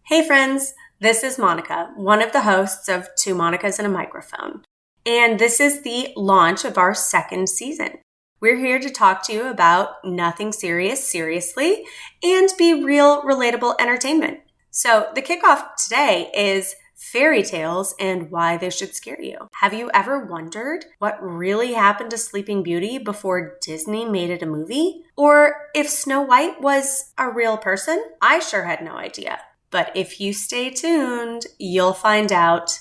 Hey friends, this is Monica, one of the hosts of Two Monicas and a Microphone. And this is the launch of our second season. We're here to talk to you about nothing serious, seriously, and be real, relatable entertainment. So the kickoff today is fairy tales and why they should scare you. Have you ever wondered what really happened to Sleeping Beauty before Disney made it a movie? Or if Snow White was a real person? I sure had no idea. But if you stay tuned, you'll find out.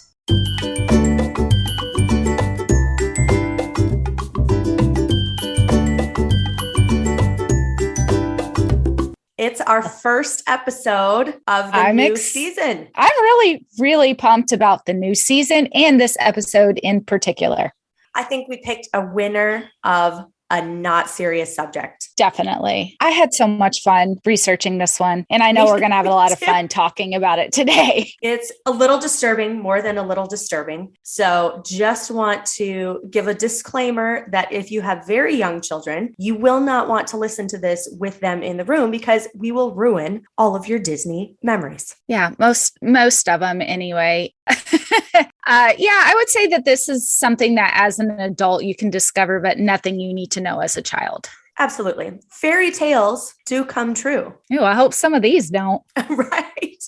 It's our first episode of the new season. I'm really pumped about the new season and this episode in particular. I think we picked a winner of a not serious subject. Definitely. I had so much fun researching this one, and I know we're going to have a lot of fun talking about it today. It's a little disturbing, more than a little disturbing. So just want to give a disclaimer that if you have very young children, you will not want to listen to this with them in the room because we will ruin all of your Disney memories. Yeah, most of them anyway. I would say that this is something that as an adult you can discover, but nothing you need to know as a child. Absolutely. Fairy tales do come true. Oh, I hope some of these don't. Right.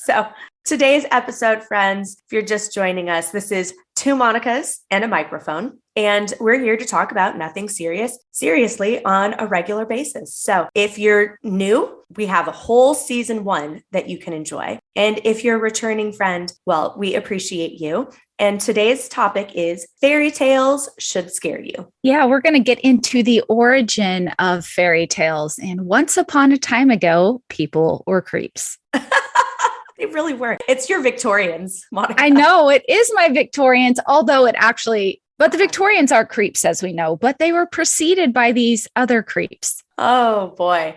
So today's episode, friends, if you're just joining us, this is Two Monicas and a Microphone. And we're here to talk about nothing seriously on a regular basis. So if you're new, we have a whole season 1 that you can enjoy. And if you're a returning friend, well, we appreciate you. And today's topic is fairy tales should scare you. Yeah, we're going to get into the origin of fairy tales. And once upon a time ago, people were creeps. They really were. It's your Victorians, Monica. I know it is my Victorians, although but the Victorians are creeps, as we know, but they were preceded by these other creeps. Oh boy.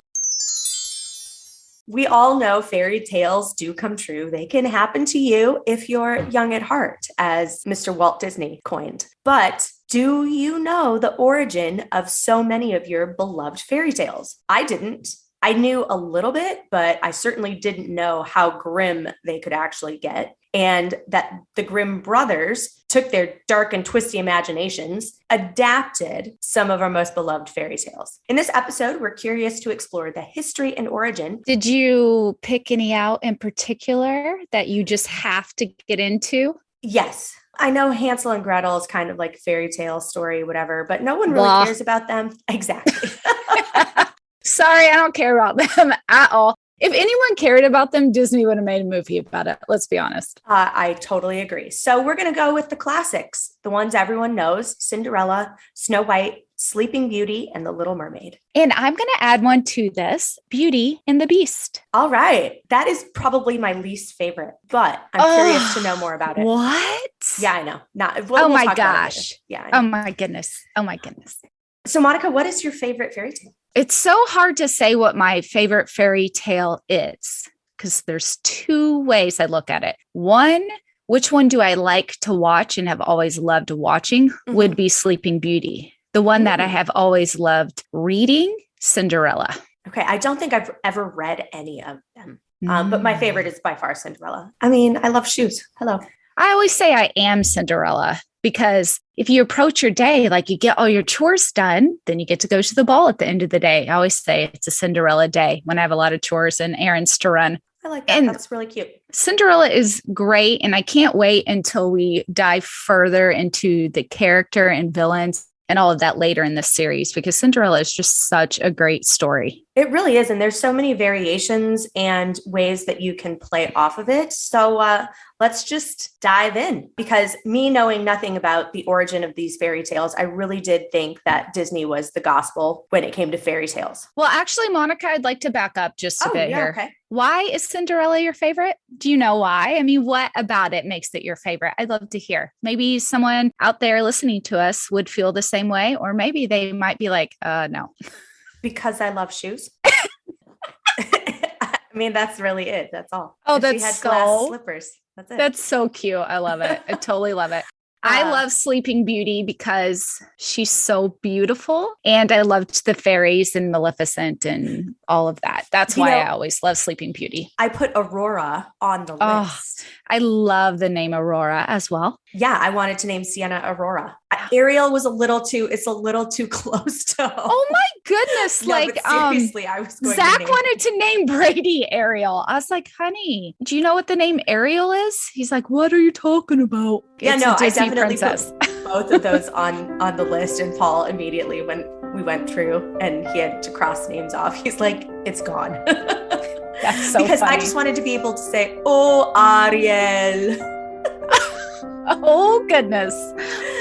We all know fairy tales do come true. They can happen to you if you're young at heart, as Mr. Walt Disney coined. But do you know the origin of so many of your beloved fairy tales? I didn't. I knew a little bit, but I certainly didn't know how grim they could actually get. And that the Grimm brothers took their dark and twisty imaginations, adapted some of our most beloved fairy tales. In this episode, we're curious to explore the history and origin. Did you pick any out in particular that you just have to get into? Yes. I know Hansel and Gretel is kind of like fairy tale story, whatever, but no one really cares about them. Exactly. Sorry, I don't care about them at all. If anyone cared about them, Disney would have made a movie about it. Let's be honest. I totally agree. So we're going to go with the classics, the ones everyone knows: Cinderella, Snow White, Sleeping Beauty, and The Little Mermaid. And I'm going to add one to this: Beauty and the Beast. All right. That is probably my least favorite, but I'm curious to know more about it. What? Yeah, I know. Oh my gosh. Yeah. Oh my goodness. So Monica, what is your favorite fairy tale? It's so hard to say what my favorite fairy tale is because there's two ways I look at it. One, which one do I like to watch and have always loved watching would be Sleeping Beauty. The one that I have always loved reading, Cinderella. Okay. I don't think I've ever read any of them, but my favorite is by far Cinderella. I mean, I love shoes. Hello. I always say I am Cinderella because if you approach your day, like you get all your chores done, then you get to go to the ball at the end of the day. I always say it's a Cinderella day when I have a lot of chores and errands to run. I like that. And that's really cute. Cinderella is great. And I can't wait until we dive further into the character and villains and all of that later in this series, because Cinderella is just such a great story. It really is. And there's so many variations and ways that you can play off of it. So let's just dive in, because me knowing nothing about the origin of these fairy tales, I really did think that Disney was the gospel when it came to fairy tales. Well, actually, Monica, I'd like to back up just a bit here. Okay. Why is Cinderella your favorite? Do you know why? I mean, what about it makes it your favorite? I'd love to hear. Maybe someone out there listening to us would feel the same way, or maybe they might be like, no. Because I love shoes. I mean, that's really it. That's all. Oh, and that's she had so glass slippers. That's it. That's so cute. I love it. I totally love it. I love Sleeping Beauty because she's so beautiful. And I loved the fairies and Maleficent and all of that. That's why I always love Sleeping Beauty. I put Aurora on the list. I love the name Aurora as well. Yeah, I wanted to name Sienna Aurora. Ariel was it's a little too close to home. Oh my goodness. No, like, seriously, I was going Zach to wanted to name Brady Ariel. I was like, honey, do you know what the name Ariel is? He's like, what are you talking about? Yeah, It's no, a Disney I definitely princess. put both of those on the list, and Paul immediately, when we went through and he had to cross names off, he's like, it's gone. That's so because funny. I just wanted to be able to say, oh, Ariel. Oh, goodness.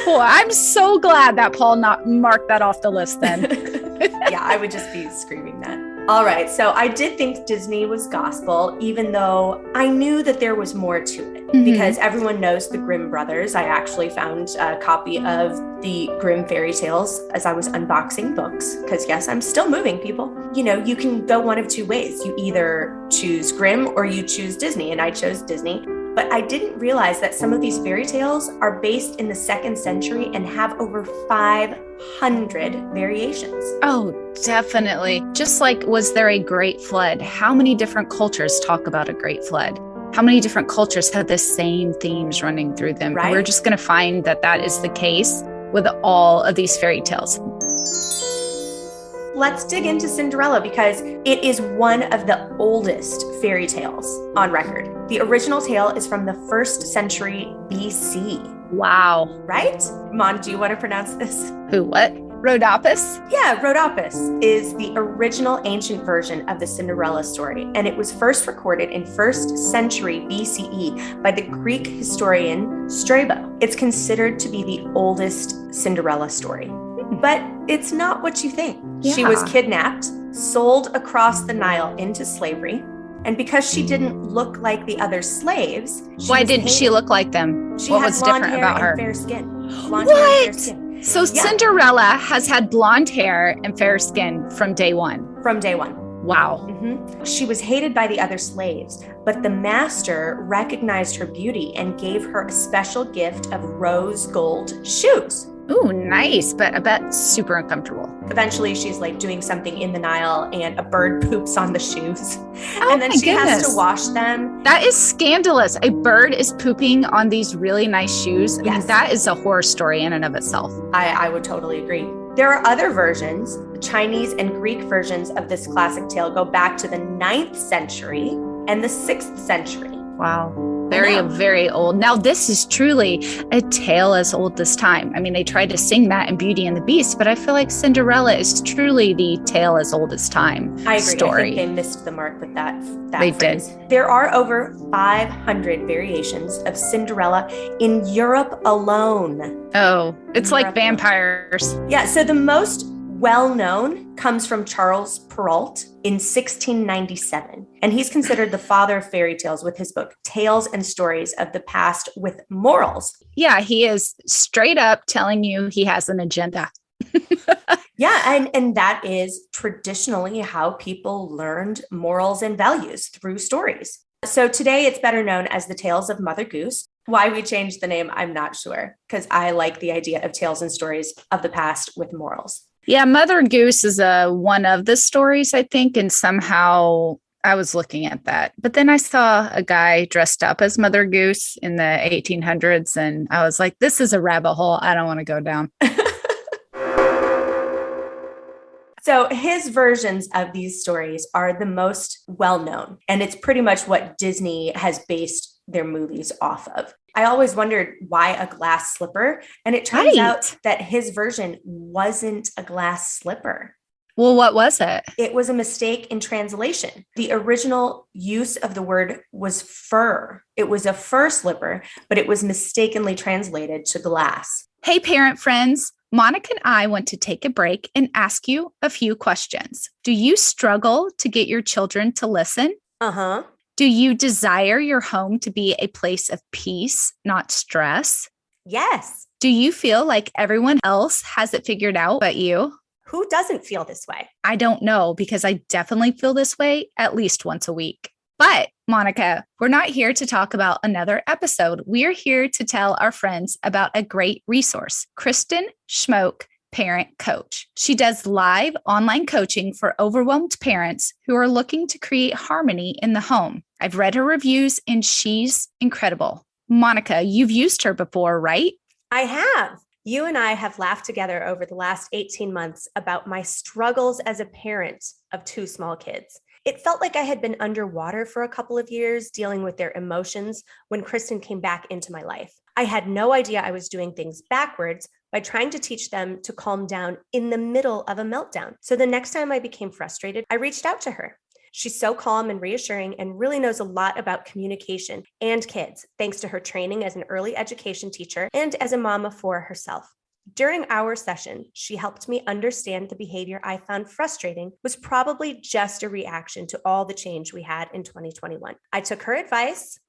Boy, I'm so glad that Paul not marked that off the list then. Yeah, I would just be screaming that. All right. So I did think Disney was gospel, even though I knew that there was more to it because everyone knows the Grimm brothers. I actually found a copy of the Grimm fairy tales as I was unboxing books because, yes, I'm still moving, people. You know, you can go one of two ways. You either choose Grimm or you choose Disney, and I chose Disney. But I didn't realize that some of these fairy tales are based in the 2nd century and have over 500 variations. Oh, definitely. Just like, was there a great flood? How many different cultures talk about a great flood? How many different cultures have the same themes running through them? Right? We're just going to find that that is the case with all of these fairy tales. Let's dig into Cinderella because it is one of the oldest fairy tales on record. The original tale is from the 1st century BC. Wow. Right? Mon, do you want to pronounce this? Who, what? Rhodopis? Yeah, Rhodopis is the original ancient version of the Cinderella story, and it was first recorded in 1st century BCE by the Greek historian Strabo. It's considered to be the oldest Cinderella story. But it's not what you think. Yeah. She was kidnapped, sold across the Nile into slavery, and because she didn't look like the other slaves, why didn't she look like them? What was different about her? Fair skin. Blonde hair and fair skin. So Cinderella has had blonde hair and fair skin from day one. From day one. Wow. Mm-hmm. She was hated by the other slaves, but the master recognized her beauty and gave her a special gift of rose gold shoes. Ooh, nice, but I bet super uncomfortable. Eventually, she's like doing something in the Nile and a bird poops on the shoes. Oh, and then she has to wash them. That is scandalous. A bird is pooping on these really nice shoes. I mean, that is a horror story in and of itself. I would totally agree. There are other versions. Chinese and Greek versions of this classic tale go back to the 9th century and the 6th century. Wow. Very, very old. Now, this is truly a tale as old as time. I mean, they tried to sing that in Beauty and the Beast, but I feel like Cinderella is truly the tale as old as time I agree. story. I think they missed the mark with that They phrase. did. There are over 500 variations of Cinderella in Europe alone. Oh, it's like Europe vampires. Yeah, so the most well-known comes from Charles Perrault in 1697, and he's considered the father of fairy tales with his book, Tales and Stories of the Past with Morals. Yeah, he is straight up telling you he has an agenda. Yeah, and that is traditionally how people learned morals and values through stories. So today it's better known as the Tales of Mother Goose. Why we changed the name, I'm not sure, because I like the idea of tales and stories of the past with morals. Yeah, Mother Goose is one of the stories, I think, and somehow I was looking at that. But then I saw a guy dressed up as Mother Goose in the 1800s, and I was like, this is a rabbit hole I don't want to go down. So his versions of these stories are the most well-known, and it's pretty much what Disney has based their movies off of. I always wondered why a glass slipper, and it turns out that his version wasn't a glass slipper. Well, what was it? It was a mistake in translation. The original use of the word was fur. It was a fur slipper, but it was mistakenly translated to glass. Hey, parent friends. Monica and I want to take a break and ask you a few questions. Do you struggle to get your children to listen? Uh-huh. Do you desire your home to be a place of peace, not stress? Yes. Do you feel like everyone else has it figured out but you? Who doesn't feel this way? I don't know, because I definitely feel this way at least once a week. But Monica, we're not here to talk about another episode. We're here to tell our friends about a great resource, Kristen Schmoke, Parent Coach. She does live online coaching for overwhelmed parents who are looking to create harmony in the home. I've read her reviews and she's incredible. Monica, you've used her before, right? I have. You and I have laughed together over the last 18 months about my struggles as a parent of 2 small kids. It felt like I had been underwater for a couple of years dealing with their emotions when Kristen came back into my life. I had no idea I was doing things backwards by trying to teach them to calm down in the middle of a meltdown. So the next time I became frustrated, I reached out to her. She's so calm and reassuring and really knows a lot about communication and kids, thanks to her training as an early education teacher and as a mom of 4 herself. During our session, she helped me understand the behavior I found frustrating was probably just a reaction to all the change we had in 2021. I took her advice,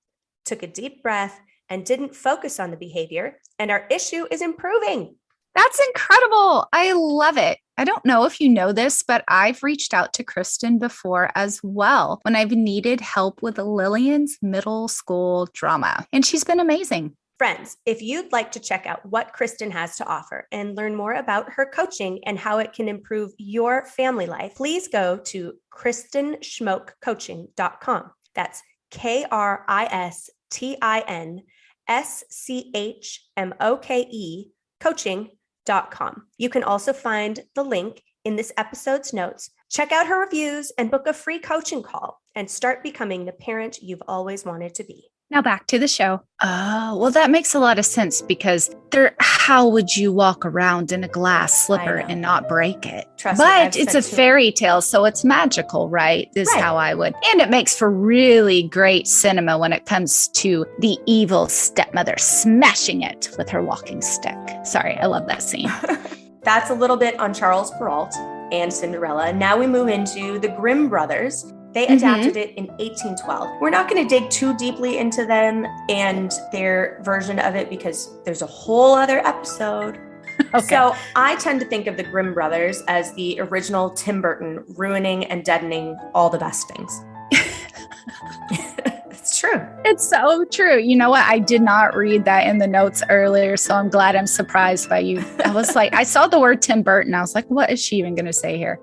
took a deep breath, and didn't focus on the behavior, and our issue is improving. That's incredible. I love it. I don't know if you know this, but I've reached out to Kristen before as well when I've needed help with Lillian's middle school drama, and she's been amazing. Friends, if you'd like to check out what Kristen has to offer and learn more about her coaching and how it can improve your family life, please go to KristenSchmokeCoaching.com. That's KristenSchmoke coaching.com. You can also find the link in this episode's notes. Check out her reviews and book a free coaching call and start becoming the parent you've always wanted to be. Now back to the show. Oh, well, that makes a lot of sense because how would you walk around in a glass slipper and not break it? Trust me, but it's a fairy tale, so it's magical, right? Is how I would. And it makes for really great cinema when it comes to the evil stepmother smashing it with her walking stick. Sorry, I love that scene. That's a little bit on Charles Perrault and Cinderella. Now we move into the Grimm brothers. They adapted it in 1812. We're not going to dig too deeply into them and their version of it because there's a whole other episode. Okay. So I tend to think of the Grimm brothers as the original Tim Burton, ruining and deadening all the best things. It's true. It's so true. You know what? I did not read that in the notes earlier, so I'm glad I'm surprised by you. I was like, I saw the word Tim Burton. I was like, what is she even going to say here?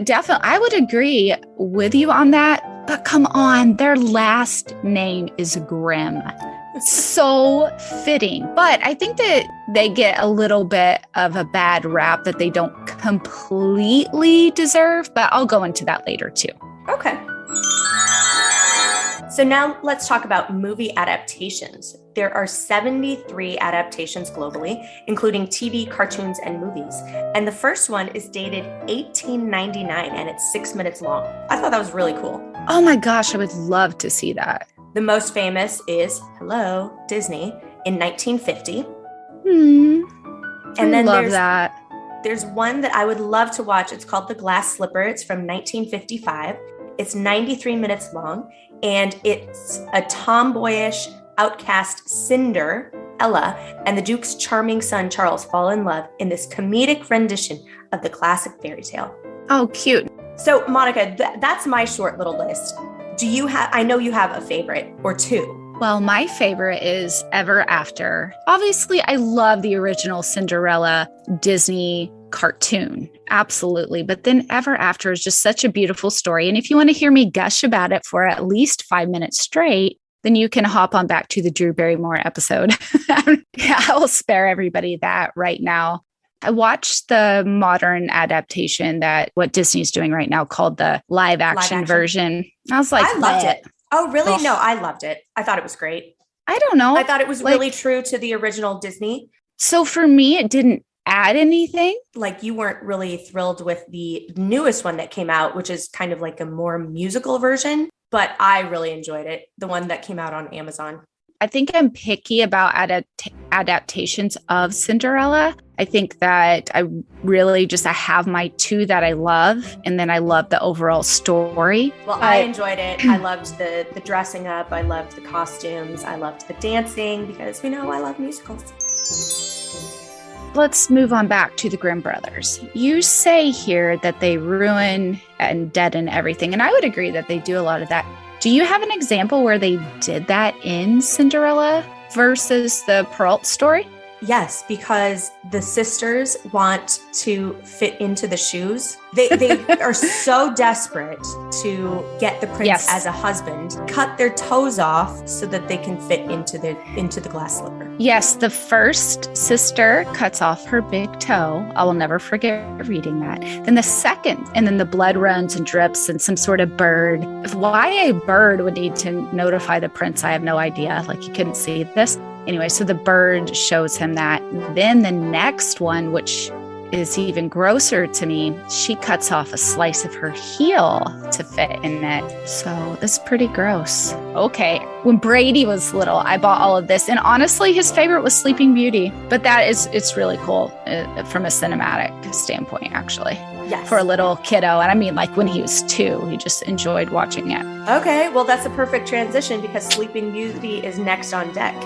Definitely. I would agree with you on that, but come on, their last name is Grimm. So fitting. But I think that they get a little bit of a bad rap that they don't completely deserve, but I'll go into that later too. Okay. So now let's talk about movie adaptations. There are 73 adaptations globally, including TV, cartoons, and movies. And the first one is dated 1899 and it's 6 minutes long. I thought that was really cool. Oh my gosh, I would love to see that. The most famous is Hello, Disney in 1950. And then there's one that I would love to watch. It's called The Glass Slipper. It's from 1955. It's 93 minutes long, and it's a tomboyish outcast Cinderella and the Duke's charming son Charles fall in love in this comedic rendition of the classic fairy tale. Oh, cute. So, Monica, that's my short little list. I know you have a favorite or two. Well, my favorite is Ever After. Obviously, I love the original Cinderella Disney cartoon. Absolutely. But then Ever After is just such a beautiful story. And if you want to hear me gush about it for at least 5 minutes straight, then you can hop on back to the Drew Barrymore episode. Yeah, I will spare everybody that right now. I watched the modern adaptation what Disney's doing right now called the live action version. I was like, I loved it. Oh, really? Oh. No, I loved it. I thought it was great. I don't know. I thought it was really true to the original Disney. So for me, it didn't add anything. Like you weren't really thrilled with the newest one that came out, which is kind of like a more musical version. But I really enjoyed it. The one that came out on Amazon. I think I'm picky about adaptations of Cinderella. I think that I have my two that I love, and then I love the overall story. Well, I enjoyed it. I loved the dressing up. I loved the costumes. I loved the dancing because we know I love musicals. Let's move on back to the Grimm brothers. You say here that they ruin and deaden everything, and I would agree that they do a lot of that. Do you have an example where they did that in Cinderella versus the Perrault story? Yes, because the sisters want to fit into the shoes. They are so desperate to get the prince as a husband, cut their toes off so that they can fit into the glass slipper. Yes, the first sister cuts off her big toe. I will never forget reading that. Then the second, and then the blood runs and drips and some sort of bird. Why a bird would need to notify the prince, I have no idea. Like, he couldn't see this. Anyway, so the bird shows him that. Then the next one, which is even grosser to me, she cuts off a slice of her heel to fit in it. So that's pretty gross. Okay. When Brady was little, I bought all of this. And honestly, his favorite was Sleeping Beauty. But it's really cool from a cinematic standpoint, actually. Yes. For a little kiddo. And I mean, like when he was 2, he just enjoyed watching it. Okay. Well, that's a perfect transition because Sleeping Beauty is next on deck.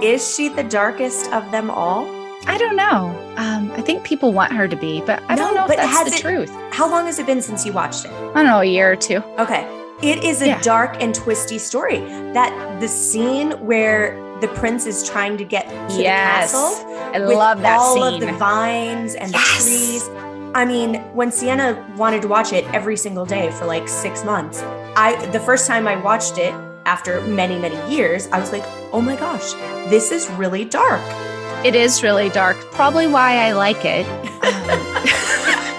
Is she the darkest of them all? I don't know. I think people want her to be, but I don't know if that's the truth. How long has it been since you watched it? I don't know, a year or 2. Okay. It is a dark and twisty story. That the scene where the prince is trying to get to the castle. I love that all scene. All of the vines and the trees. I mean, when Sienna wanted to watch it every single day for like 6 months, the first time I watched it after many, many years, I was like, oh my gosh, this is really dark. It is really dark. Probably why I like it.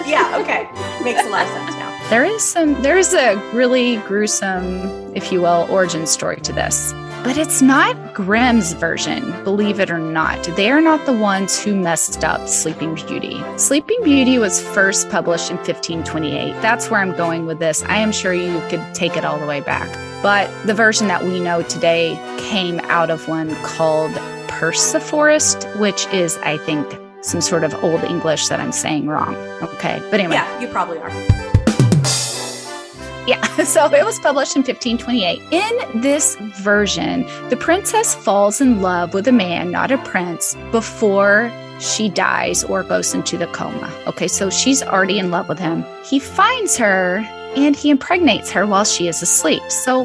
Yeah, okay. Makes a lot of sense now. There is a really gruesome, if you will, origin story to this. But it's not Grimm's version, believe it or not. They are not the ones who messed up Sleeping Beauty. Sleeping Beauty was first published in 1528. That's where I'm going with this. I am sure you could take it all the way back. But the version that we know today came out of one called Perseforest, which is, I think, some sort of Old English that I'm saying wrong. Okay, but anyway. Yeah, you probably are. Yeah, so it was published in 1528. In this version, the princess falls in love with a man, not a prince, before she dies or goes into the coma. Okay, so she's already in love with him. He finds her and he impregnates her while she is asleep. So,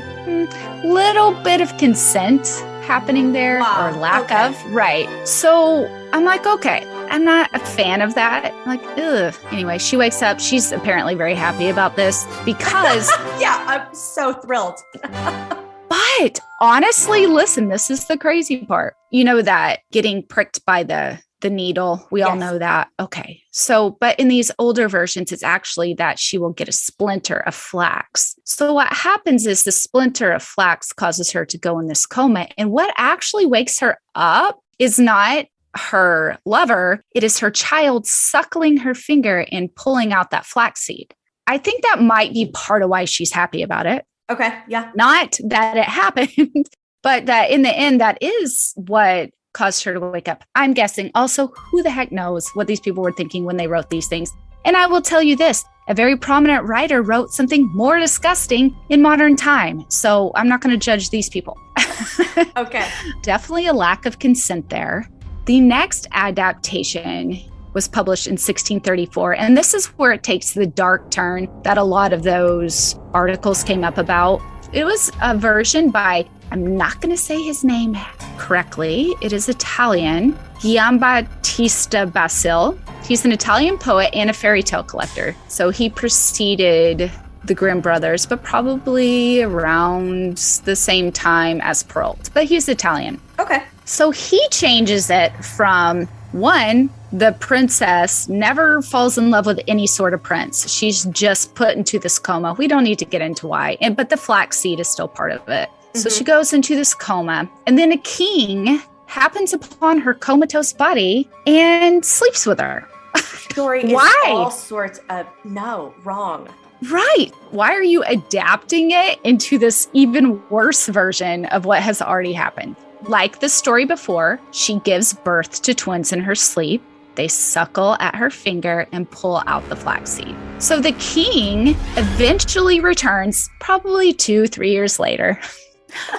little bit of consent happening there, or lack of. Right. So I'm like, okay, I'm not a fan of that. I'm like, ugh. Anyway, she wakes up. She's apparently very happy about this because... Yeah, I'm so thrilled. But honestly, listen, this is the crazy part. You know that getting pricked by the needle. We all know that. Okay. So, but in these older versions, it's actually that she will get a splinter of flax. So what happens is the splinter of flax causes her to go in this coma. And what actually wakes her up is not her lover. It is her child suckling her finger and pulling out that flaxseed. I think that might be part of why she's happy about it. Okay. Yeah. Not that it happened, but that in the end, that is what caused her to wake up. I'm guessing also, who the heck knows what these people were thinking when they wrote these things. And I will tell you this, a very prominent writer wrote something more disgusting in modern time. So I'm not going to judge these people. Okay. Definitely a lack of consent there. The next adaptation was published in 1634. And this is where it takes the dark turn that a lot of those articles came up about. It was a version by, I'm not going to say his name correctly. It is Italian, Giambattista Basile. He's an Italian poet and a fairy tale collector. So he preceded the Grimm brothers, but probably around the same time as Perrault. But he's Italian. Okay. So he changes it from, one, the princess never falls in love with any sort of prince. She's just put into this coma. We don't need to get into why. But the flaxseed is still part of it. Mm-hmm. So she goes into this coma. And then a king happens upon her comatose body and sleeps with her. Story is all sorts of, wrong. Right. Why are you adapting it into this even worse version of what has already happened? Like the story before, she gives birth to twins in her sleep. They suckle at her finger and pull out the flaxseed. So the king eventually returns, probably 2-3 years later.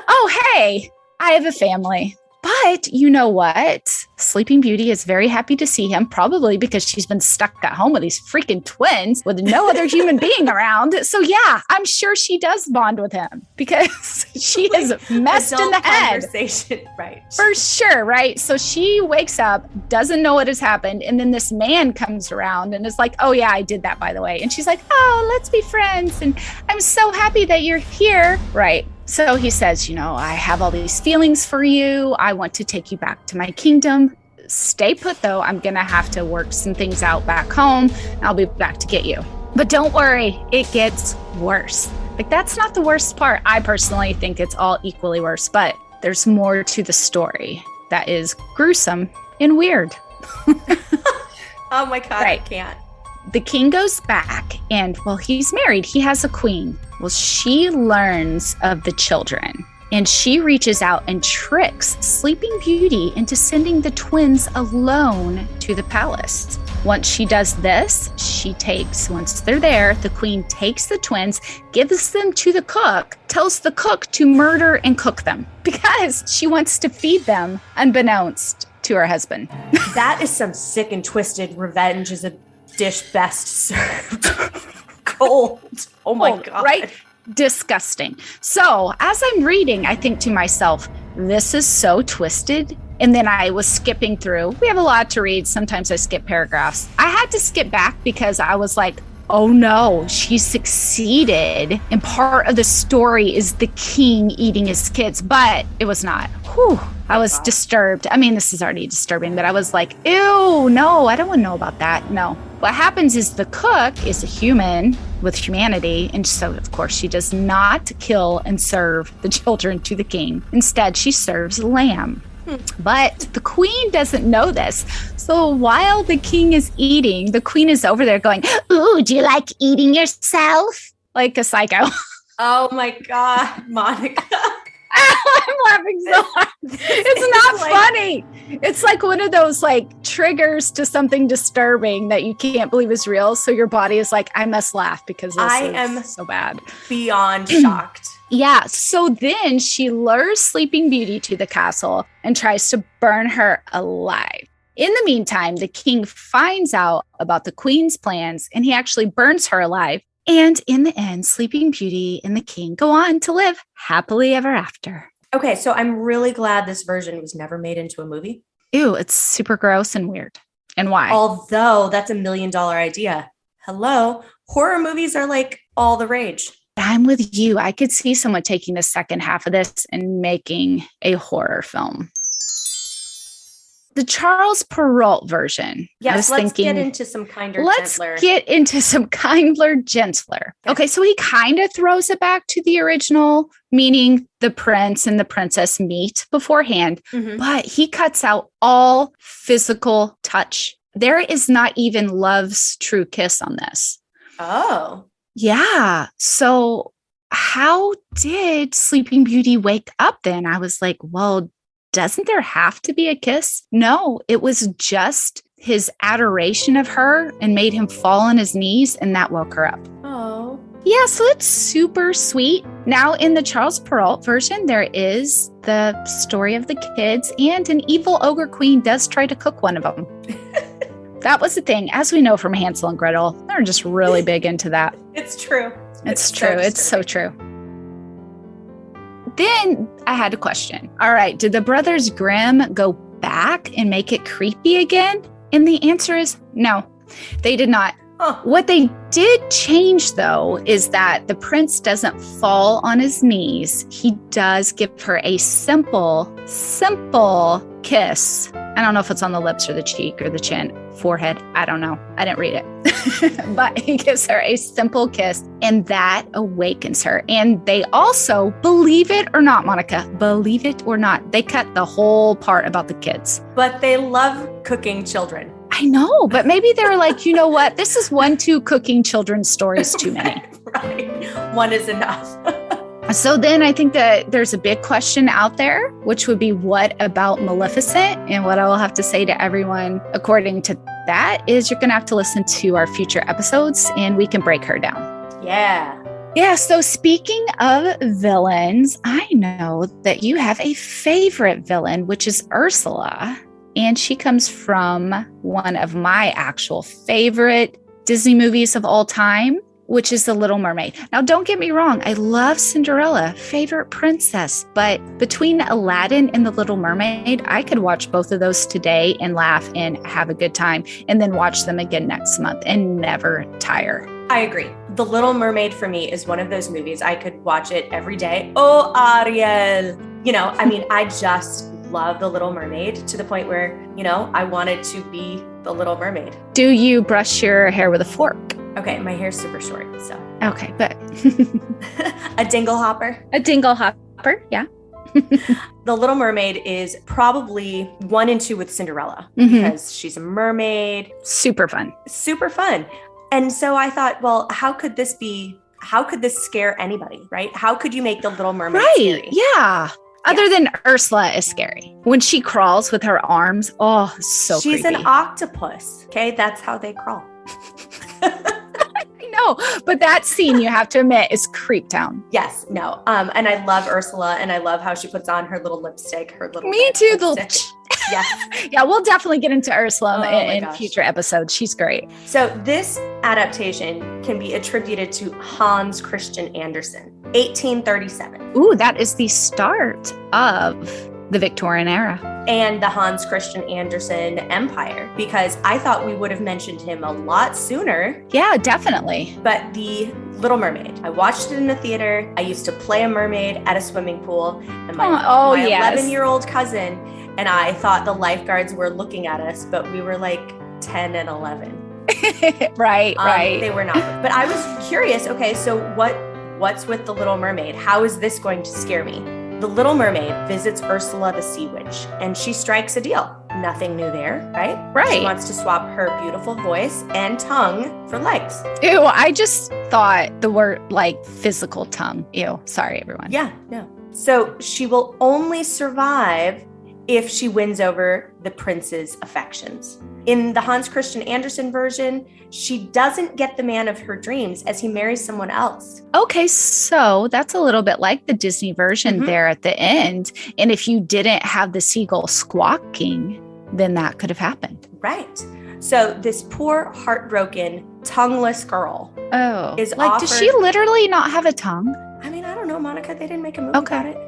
Oh, hey, I have a family. But you know what? Sleeping Beauty is very happy to see him, probably because she's been stuck at home with these freaking twins with no other human being around. So yeah, I'm sure she does bond with him because she is messed in the head. Right. For sure, right? So she wakes up, doesn't know what has happened. And then this man comes around and is like, oh yeah, I did that, by the way. And she's like, oh, let's be friends. And I'm so happy that you're here. Right. So he says, I have all these feelings for you. I want to take you back to my kingdom. Stay put, though. I'm going to have to work some things out back home. I'll be back to get you. But don't worry, it gets worse. Like, that's not the worst part. I personally think it's all equally worse, but there's more to the story that is gruesome and weird. Oh my God, right. I can't. The king goes back and, well, he's married. He has a queen. Well, she learns of the children and she reaches out and tricks Sleeping Beauty into sending the twins alone to the palace. Once she does this, once they're there, the queen takes the twins, gives them to the cook, tells the cook to murder and cook them because she wants to feed them unbeknownst to her husband. That is some sick and twisted revenge is a dish best served cold. Oh my God. Right? Disgusting. So as I'm reading, I think to myself, this is so twisted. And then I was skipping through. We have a lot to read. Sometimes I skip paragraphs. I had to skip back because I was like, oh no, she succeeded. And part of the story is the king eating his kids, but it was not. Whew. I was disturbed. I mean, this is already disturbing, but I was like, ew, no, I don't want to know about that. No. What happens is the cook is a human with humanity. And so, of course, she does not kill and serve the children to the king. Instead, she serves lamb. But the queen doesn't know this. So while the king is eating, the queen is over there going, ooh, do you like eating yourself? Like a psycho. Oh my God, Monica. I'm laughing so hard. It's not funny. It's like one of those triggers to something disturbing that you can't believe is real. So your body is like, I must laugh because this is so bad. Beyond shocked. Yeah. So then she lures Sleeping Beauty to the castle and tries to burn her alive. In the meantime, the king finds out about the queen's plans and he actually burns her alive. And in the end, Sleeping Beauty and the king go on to live happily ever after. Okay, so I'm really glad this version was never made into a movie. Ew, it's super gross and weird. And why? Although that's $1 million idea. Hello, horror movies are all the rage. I'm with you. I could see someone taking the second half of this and making a horror film. The Charles Perrault version. Yes, let's get into some kinder, gentler. Let's get into some kinder, gentler. Okay, so he kind of throws it back to the original, meaning the prince and the princess meet beforehand, but he cuts out all physical touch. There is not even love's true kiss on this. Oh. Yeah. So how did Sleeping Beauty wake up then? I was like, well, doesn't there have to be a kiss? No, it was just his adoration of her and made him fall on his knees, and that woke her up. Oh. Yeah, so it's super sweet. Now, in the Charles Perrault version, there is the story of the kids, and an evil ogre queen does try to cook one of them. That was the thing. As we know from Hansel and Gretel, they're just really big into that. It's true. It's true. It's so true. Then I had a question. All right, did the Brothers Grimm go back and make it creepy again? And the answer is no, they did not. Huh. What they did change, though, is that the prince doesn't fall on his knees. He does give her a simple kiss. I don't know if it's on the lips or the cheek or the chin, forehead. I don't know. I didn't read it. But he gives her a simple kiss, and that awakens her. And they also, believe it or not, Monica, believe it or not, they cut the whole part about the kids. But they love cooking children. I know, but maybe they were like, you know what? This is 1-2 cooking children's stories too many. Right. One is enough. So then I think that there's a big question out there, which would be, what about Maleficent? And what I will have to say to everyone according to that is you're going to have to listen to our future episodes and we can break her down. Yeah. Yeah. So speaking of villains, I know that you have a favorite villain, which is Ursula. And she comes from one of my actual favorite Disney movies of all time, which is The Little Mermaid. Now, don't get me wrong. I love Cinderella, favorite princess. But between Aladdin and The Little Mermaid, I could watch both of those today and laugh and have a good time, and then watch them again next month and never tire. I agree. The Little Mermaid for me is one of those movies I could watch it every day. Oh, Ariel. I just love The Little Mermaid to the point where, I wanted to be the Little Mermaid. Do you brush your hair with a fork? Okay, my hair's super short, so. Okay, but. A dingle hopper. A dingle hopper, yeah. The Little Mermaid is probably 1 and 2 with Cinderella because she's a mermaid. Super fun. Super fun. And so I thought, well, how could this scare anybody, right? How could you make the Little Mermaid scary? Yeah. Other than Ursula is scary. When she crawls with her arms, so She's creepy. an octopus, okay? That's how they crawl. I know, but that scene, you have to admit, is creep town. Yes, no. And I love Ursula, and I love how she puts on her little lipstick, Me too. Yes. Yeah, we'll definitely get into Ursula in future episodes. She's great. So this adaptation can be attributed to Hans Christian Andersen, 1837. Ooh, that is the start of the Victorian era. And the Hans Christian Andersen Empire, because I thought we would have mentioned him a lot sooner. Yeah, definitely. But the Little Mermaid, I watched it in the theater. I used to play a mermaid at a swimming pool. And my 11-year-old cousin and I thought the lifeguards were looking at us, but we were like 10 and 11. Right. They were not. But I was curious, okay, so what's with the Little Mermaid? How is this going to scare me? The Little Mermaid visits Ursula the Sea Witch, and she strikes a deal. Nothing new there, right? Right. She wants to swap her beautiful voice and tongue for legs. Ew, I just thought the word physical tongue. Ew, sorry, everyone. Yeah, no. So she will only survive if she wins over the prince's affections. In the Hans Christian Andersen version, she doesn't get the man of her dreams as he marries someone else. Okay, so that's a little bit like the Disney version there at the end. And if you didn't have the seagull squawking, then that could have happened. Right. So this poor, heartbroken, tongueless girl is offered... Does she literally not have a tongue? I mean, I don't know, Monica. They didn't make a movie about it.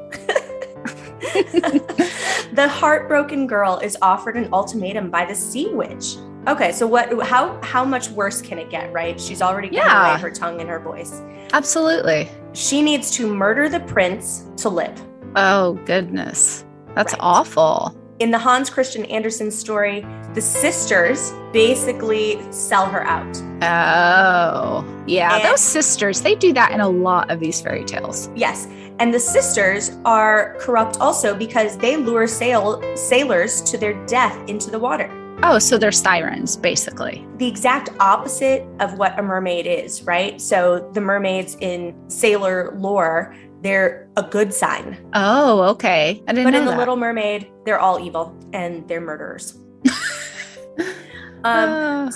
The heartbroken girl is offered an ultimatum by the Sea Witch. Okay, so how much worse can it get, right? She's already given away her tongue and her voice. Absolutely. She needs to murder the prince to live. Oh, goodness. That's awful. In the Hans Christian Andersen story, the sisters basically sell her out. Oh, yeah. Those sisters, they do that in a lot of these fairy tales. Yes. And the sisters are corrupt also because they lure sailors to their death into the water. Oh, so they're sirens, basically. The exact opposite of what a mermaid is, right? So the mermaids in sailor lore, they're a good sign. Oh, okay. I didn't know that. But in The Little Mermaid, they're all evil and they're murderers.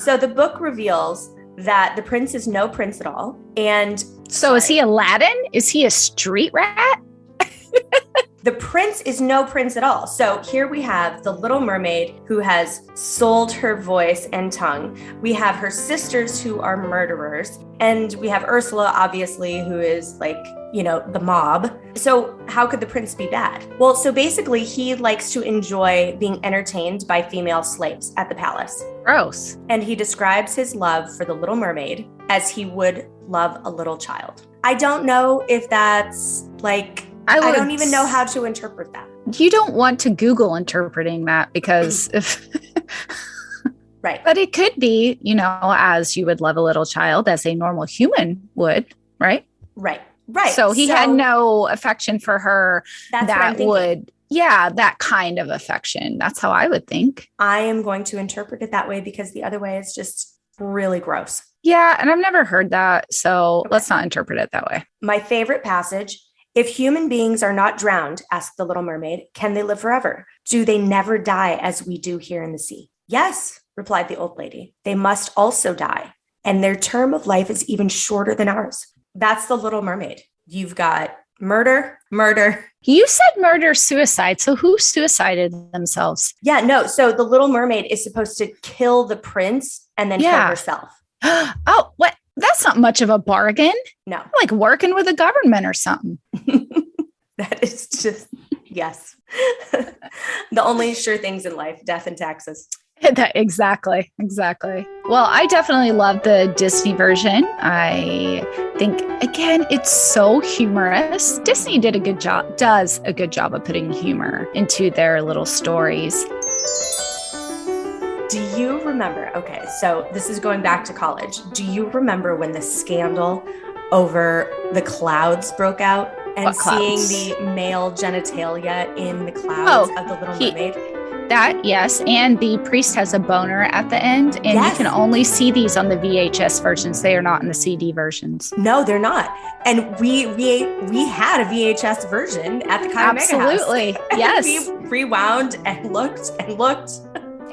So the book reveals that the prince is no prince at all. And so is he Aladdin? Is he a street rat? The prince is no prince at all. So here we have the Little Mermaid who has sold her voice and tongue. We have her sisters who are murderers. And we have Ursula, obviously, who is the mob. So how could the prince be bad? Well, so basically he likes to enjoy being entertained by female slaves at the palace. Gross. And he describes his love for the Little Mermaid as he would love a little child. I don't know if that's I don't even know how to interpret that. You don't want to Google interpreting that because right. But it could be, as you would love a little child, as a normal human would, right? Right. So he had no affection for her. That's that kind of affection. That's how I would think. I am going to interpret it that way because the other way is just really gross. Yeah, and I've never heard that. So let's not interpret it that way. My favorite passage. If human beings are not drowned, asked the Little Mermaid, can they live forever? Do they never die as we do here in the sea? Yes, replied the old lady. They must also die, and their term of life is even shorter than ours. That's The Little Mermaid. You've got murder. You said murder, suicide. So who suicided themselves? Yeah, no. So The Little Mermaid is supposed to kill the prince and then kill herself. Oh, what? That's not much of a bargain. No. Like working with the government or something. That is just, yes. The only sure things in life, death and taxes. Exactly. Well, I definitely love the Disney version. I think, again, it's so humorous. Disney does a good job of putting humor into their little stories. Do you remember? Okay, so this is going back to college. Do you remember when the scandal over the clouds broke out and seeing the male genitalia in the clouds of The Little Mermaid? That, yes. And the priest has a boner at the end. And you can only see these on the VHS versions. They are not in the CD versions. No, they're not. And we had a VHS version at the Kai Mega House. Absolutely. Yes. We rewound and looked.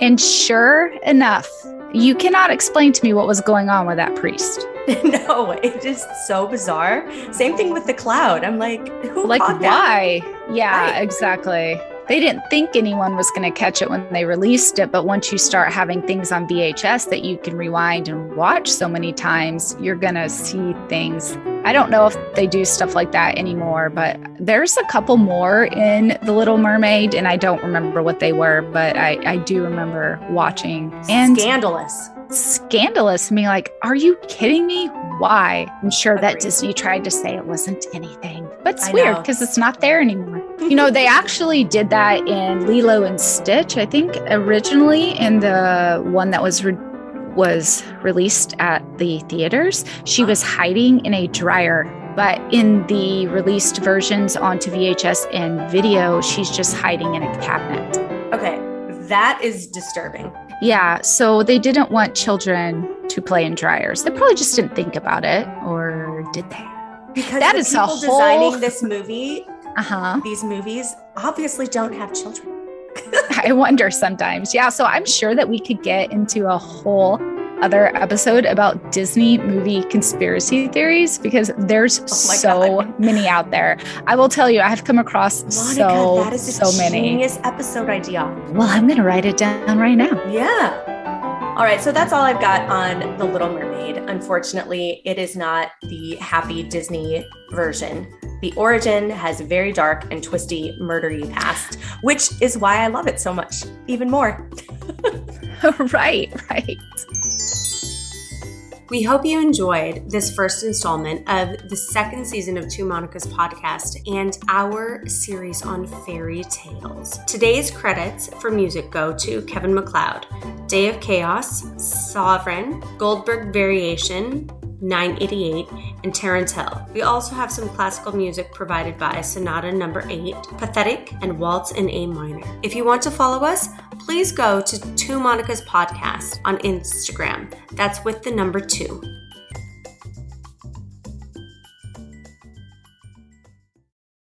And sure enough, you cannot explain to me what was going on with that priest. No, it is so bizarre. Same thing with the cloud. I'm like, who caught why? That? Yeah, right. Exactly. They didn't think anyone was going to catch it when they released it. But once you start having things on VHS that you can rewind and watch so many times, you're going to see things. I don't know if they do stuff like that anymore, but there's a couple more in The Little Mermaid, and I don't remember what they were, but I do remember watching. And scandalous. Me like, are you kidding me? Why? I'm sure that Disney tried to say it wasn't anything, but it's weird because it's not there anymore. You know, they actually did that in Lilo and Stitch, I think, originally in the one that was released at the theaters. She was hiding in a dryer, but in the released versions onto VHS and video, she's just hiding in a cabinet. Okay, that is disturbing. Yeah, so they didn't want children to play in dryers. They probably just didn't think about it, or did they? Because that is people designing this movie, these movies obviously don't have children. I wonder sometimes. Yeah, so I'm sure that we could get into a whole other episode about Disney movie conspiracy theories because there's so many out there. I will tell you, I have come across that is so many. Genius episode idea. Well, I'm going to write it down right now. Yeah. All right, so that's all I've got on The Little Mermaid. Unfortunately, it is not the happy Disney version. The origin has a very dark and twisty, murdery past, which is why I love it so much, even more. Right. We hope you enjoyed this first installment of the second season of Two Monica's podcast and our series on fairy tales. Today's credits for music go to Kevin MacLeod, Day of Chaos, Sovereign, Goldberg Variation, 988, and Terence Hill. We also have some classical music provided by Sonata No. 8, Pathetic, and Waltz in A minor. If you want to follow us, please go to Two Monica's podcast on Instagram. That's with the number 2.